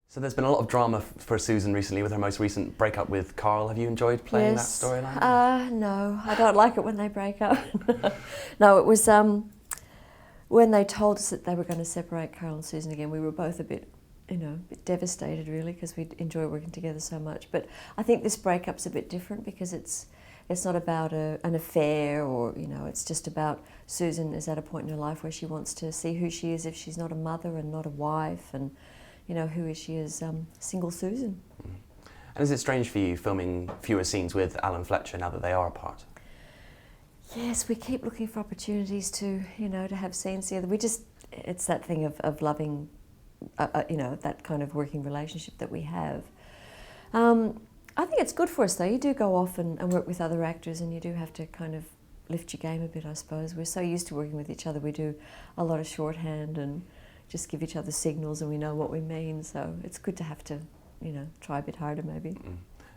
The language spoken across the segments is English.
So there's been a lot of drama for Susan recently with her most recent breakup with Karl. Have you enjoyed playing that storyline? No, I don't like it when they break up. No, it was when they told us that they were going to separate Karl and Susan again, we were both a bit devastated really, because we enjoy working together so much. But I think this breakup's a bit different because it's not about an affair, or it's just about Susan is at a point in her life where she wants to see who she is if she's not a mother and not a wife, and who is she as single Susan. And is it strange for you filming fewer scenes with Alan Fletcher now that they are apart? Yes, we keep looking for opportunities to to have scenes together. It's that thing of loving that kind of working relationship that we have. I think it's good for us though. You do go off and work with other actors, and you do have to kind of lift your game a bit, I suppose. We're so used to working with each other. We do a lot of shorthand and just give each other signals, and we know what we mean. So it's good to have to, try a bit harder maybe.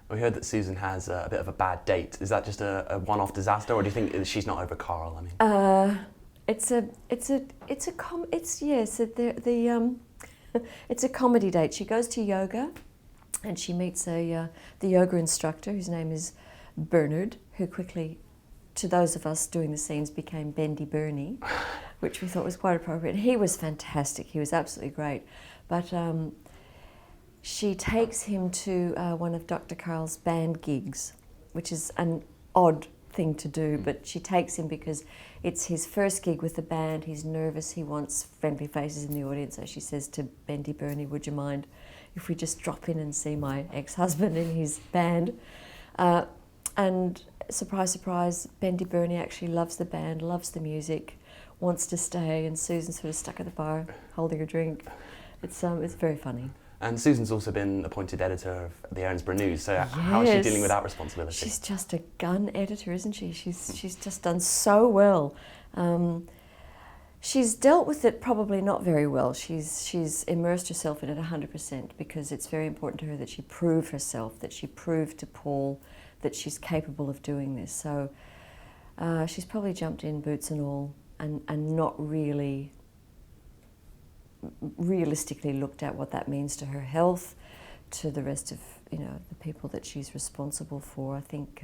We heard that Susan has a bit of a bad date. Is that just a one-off disaster, or do you think she's not over Karl? I mean, it's a comedy date. She goes to yoga, and she meets the yoga instructor, whose name is Bernard, who quickly, to those of us doing the scenes, became Bendy Bernie, which we thought was quite appropriate. He was fantastic. He was absolutely great, but she takes him to one of Dr. Karl's band gigs, which is an odd thing to do, but she takes him because it's his first gig with the band. He's nervous, he wants friendly faces in the audience, so she says to Bendy Bernie, would you mind if we just drop in and see my ex-husband in his band? And surprise, surprise, Bendy Bernie actually loves the band, loves the music, wants to stay, and Susan's sort of stuck at the bar holding a drink. It's very funny. And Susan's also been appointed editor of the Erinsborough News, so how is she dealing with that responsibility? She's just a gun editor, isn't she? She's just done so well. She's dealt with it probably not very well. She's immersed herself in it 100%, because it's very important to her that she prove herself, that she prove to Paul that she's capable of doing this. So she's probably jumped in, boots and all, and not really realistically looked at what that means to her health, to the rest of the people that she's responsible for. I think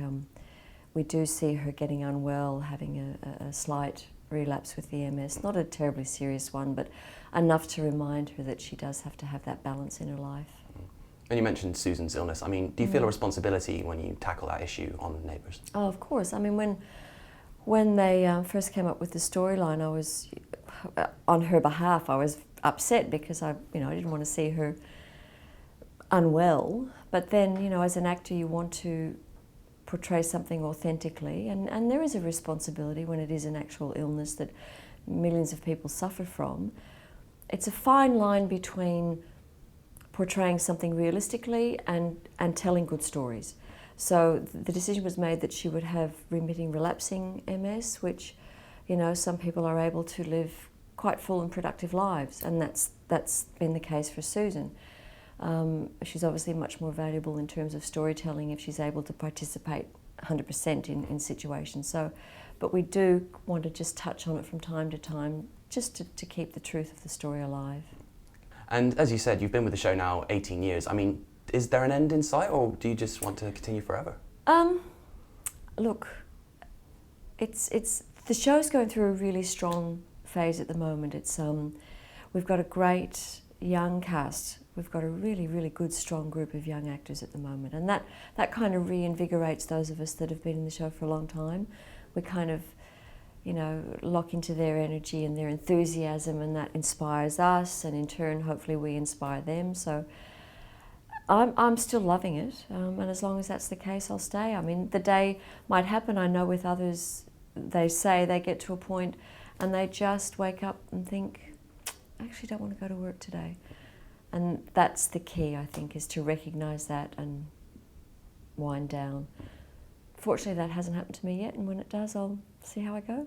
we do see her getting unwell, having a slight relapse with the MS, not a terribly serious one, but enough to remind her that she does have to have that balance in her life. And you mentioned Susan's illness. I mean, do you feel a responsibility when you tackle that issue on Neighbours? Oh, of course. I mean, when they first came up with the storyline, I was, on her behalf, I was upset because I didn't want to see her unwell. But then, as an actor, you want to portray something authentically, and there is a responsibility when it is an actual illness that millions of people suffer from. It's a fine line between portraying something realistically and telling good stories. So the decision was made that she would have remitting relapsing MS, which, some people are able to live quite full and productive lives, and that's been the case for Susan. She's obviously much more valuable in terms of storytelling if she's able to participate 100% in situations. So, but we do want to just touch on it from time to time, just to keep the truth of the story alive. And as you said, you've been with the show now 18 years. I mean, is there an end in sight, or do you just want to continue forever? Look, it's the show's going through a really strong phase at the moment. It's we've got a great young cast. We've got a really, really good, strong group of young actors at the moment, and that kind of reinvigorates those of us that have been in the show for a long time. We kind of, lock into their energy and their enthusiasm, and that inspires us, and in turn, hopefully, we inspire them. So I'm still loving it, and as long as that's the case, I'll stay. I mean, the day might happen. I know with others, they say they get to a point and they just wake up and think, I actually don't want to go to work today. And that's the key, I think, is to recognise that and wind down. Fortunately, that hasn't happened to me yet, and when it does, I'll see how I go.